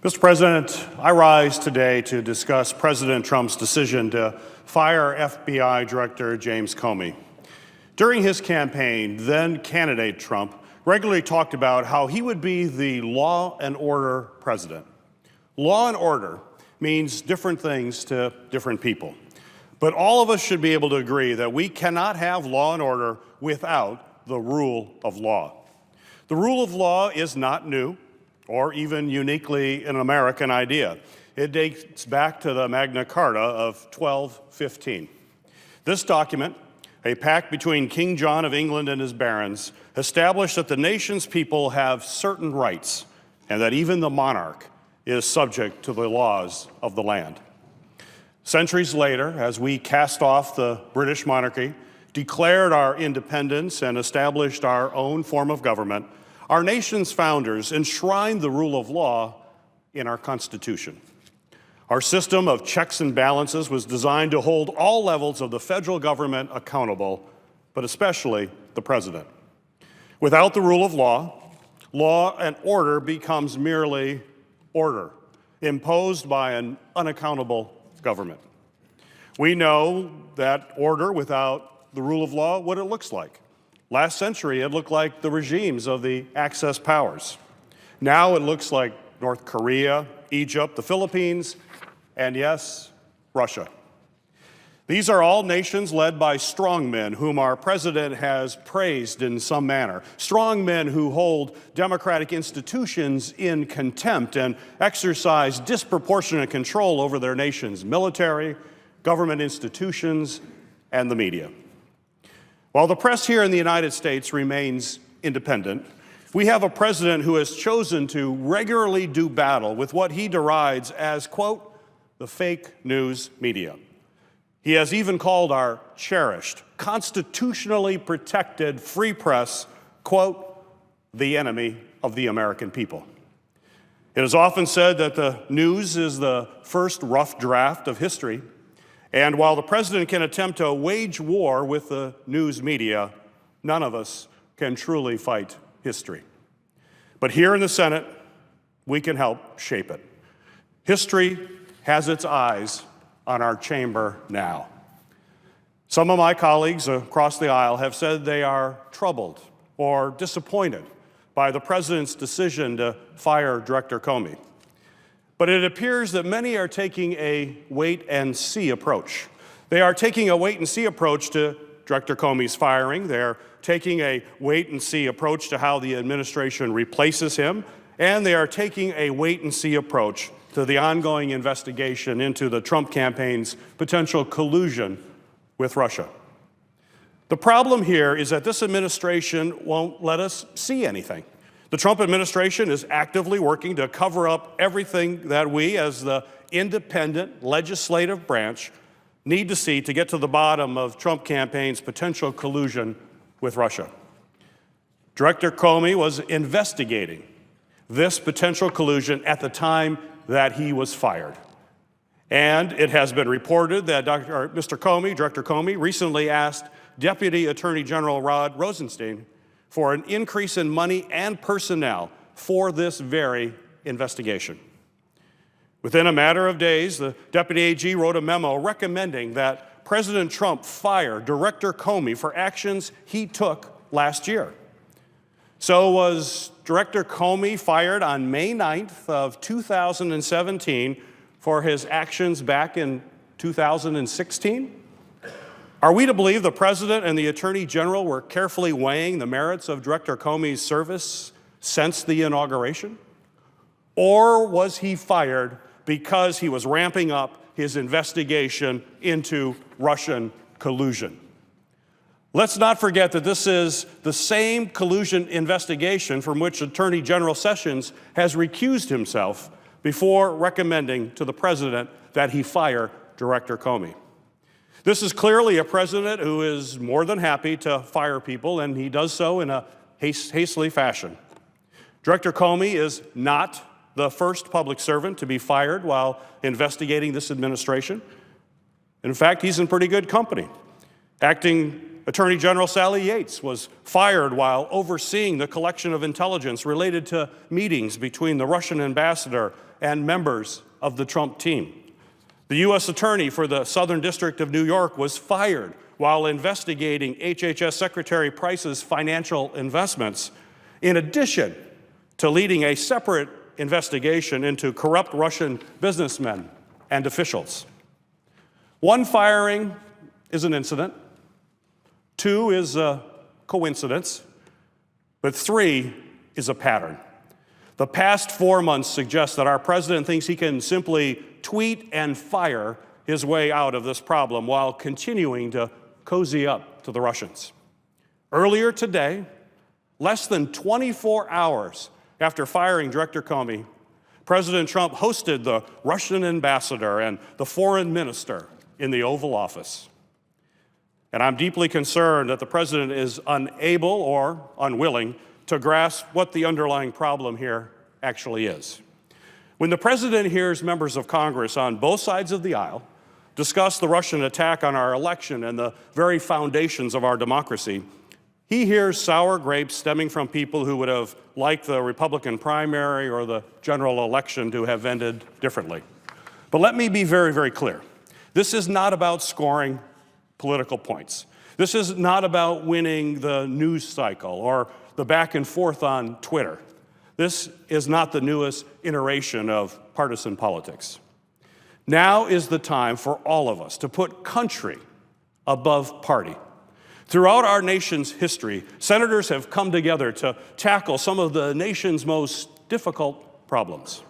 Mr. President, I rise today to discuss President Trump's decision to fire FBI Director James Comey. During his campaign, then candidate Trump regularly talked about how he would be the law and order president. Law and order means different things to different people. But all of us should be able to agree that we cannot have law and order without the rule of law. The rule of law is not new or even uniquely an American idea. It dates back to the Magna Carta of 1215. This document, a pact between King John of England and his barons, established that the nation's people have certain rights and that even the monarch is subject to the laws of the land. Centuries later, as we cast off the British monarchy, declared our independence, and established our own form of government, our nation's founders enshrined the rule of law in our Constitution. Our system of checks and balances was designed to hold all levels of the federal government accountable, but especially the president. Without the rule of law, law and order becomes merely order, imposed by an unaccountable government. We know that order without the rule of law, what it looks like. Last century, it looked like the regimes of the Axis powers. Now it looks like North Korea, Egypt, the Philippines, and yes, Russia. These are all nations led by strong men whom our president has praised in some manner. Strong men who hold democratic institutions in contempt and exercise disproportionate control over their nation's military, government institutions, and the media. While the press here in the United States remains independent, we have a president who has chosen to regularly do battle with what he derides as, quote, the fake news media. He has even called our cherished, constitutionally protected free press, quote, the enemy of the American people. It is often said that the news is the first rough draft of history. And while the president can attempt to wage war with the news media, none of us can truly fight history. But here in the Senate, we can help shape it. History has its eyes on our chamber now. Some of my colleagues across the aisle have said they are troubled or disappointed by the president's decision to fire Director Comey. But it appears that many are taking a wait-and-see approach. They are taking a wait-and-see approach to Director Comey's firing. They're taking a wait-and-see approach to how the administration replaces him. And they are taking a wait-and-see approach to the ongoing investigation into the Trump campaign's potential collusion with Russia. The problem here is that this administration won't let us see anything. The Trump administration is actively working to cover up everything that we, as the independent legislative branch, need to see to get to the bottom of Trump campaign's potential collusion with Russia. Director Comey was investigating this potential collusion at the time that he was fired. And it has been reported that Director Comey, recently asked Deputy Attorney General Rod Rosenstein for an increase in money and personnel for this very investigation. Within a matter of days, the Deputy AG wrote a memo recommending that President Trump fire Director Comey for actions he took last year. So was Director Comey fired on May 9th of 2017 for his actions back in 2016? Are we to believe the President and the Attorney General were carefully weighing the merits of Director Comey's service since the inauguration? Or was he fired because he was ramping up his investigation into Russian collusion? Let's not forget that this is the same collusion investigation from which Attorney General Sessions has recused himself before recommending to the President that he fire Director Comey. This is clearly a president who is more than happy to fire people, and he does so in a hastily fashion. Director Comey is not the first public servant to be fired while investigating this administration. In fact, he's in pretty good company. Acting Attorney General Sally Yates was fired while overseeing the collection of intelligence related to meetings between the Russian ambassador and members of the Trump team. The U.S. Attorney for the Southern District of New York was fired while investigating HHS Secretary Price's financial investments, in addition to leading a separate investigation into corrupt Russian businessmen and officials. One firing is an incident, two is a coincidence, but three is a pattern. The past 4 months suggest that our president thinks he can simply tweet and fire his way out of this problem while continuing to cozy up to the Russians. Earlier today, less than 24 hours after firing Director Comey, President Trump hosted the Russian ambassador and the foreign minister in the Oval Office. And I'm deeply concerned that the president is unable or unwilling to grasp what the underlying problem here actually is. When the president hears members of Congress on both sides of the aisle discuss the Russian attack on our election and the very foundations of our democracy, he hears sour grapes stemming from people who would have liked the Republican primary or the general election to have ended differently. But let me be very, very clear. This is not about scoring political points. This is not about winning the news cycle or the back and forth on Twitter. This is not the newest iteration of partisan politics. Now is the time for all of us to put country above party. Throughout our nation's history, senators have come together to tackle some of the nation's most difficult problems.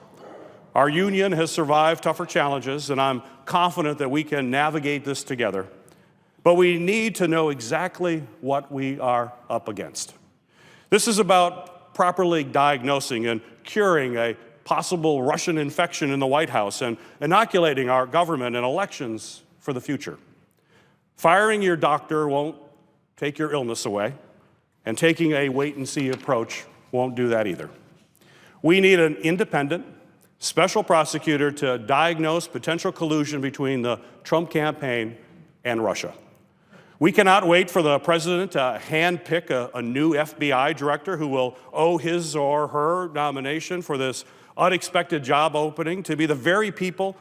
Our union has survived tougher challenges, and I'm confident that we can navigate this together. But we need to know exactly what we are up against. This is about properly diagnosing and curing a possible Russian infection in the White House and inoculating our government and elections for the future. Firing your doctor won't take your illness away, and taking a wait-and-see approach won't do that either. We need an independent, special prosecutor to diagnose potential collusion between the Trump campaign and Russia. We cannot wait for the president to handpick a new FBI director who will owe his or her nomination for this unexpected job opening to be the very people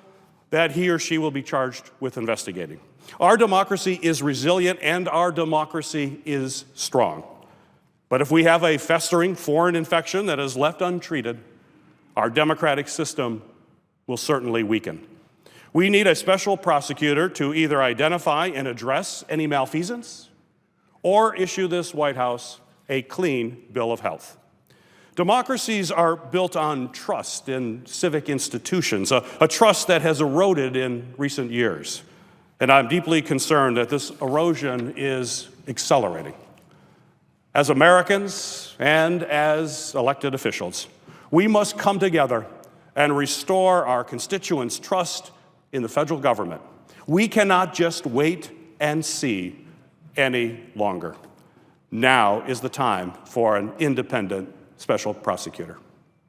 that he or she will be charged with investigating. Our democracy is resilient and our democracy is strong. But if we have a festering foreign infection that is left untreated, our democratic system will certainly weaken. We need a special prosecutor to either identify and address any malfeasance or issue this White House a clean bill of health. Democracies are built on trust in civic institutions, a trust that has eroded in recent years. And I'm deeply concerned that this erosion is accelerating. As Americans and as elected officials, we must come together and restore our constituents' trust in the federal government. We cannot just wait and see any longer. Now is the time for an independent special prosecutor.